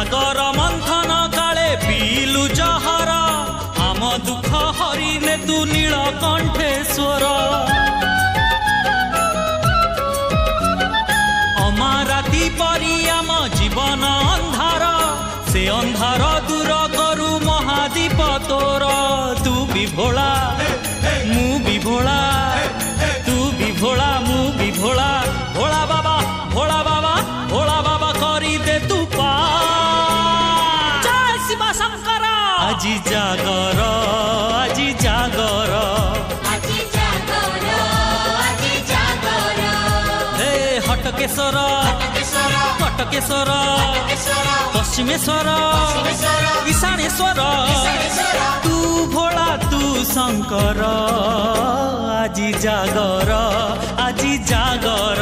सागर मंथन काले पीलु जहर आम दुख हरिने तू नीलकंठेश्वर अमाराती परी आम जीवन अंधार से अंधार दूर करू महादीप तोर तू भी भोला मु भी भोला तू भी भोला मु भी भोला भोला बाबा भोला बाबा भोला बाबा करी दे तू पा जय शिव शंकर আজি जागर আজি जागर हे हटकेश्वर कटकेश्वर पश्चिमेश्वर ईशानेश्वर तू भोला तू शंकर আজি जागर আজি जागर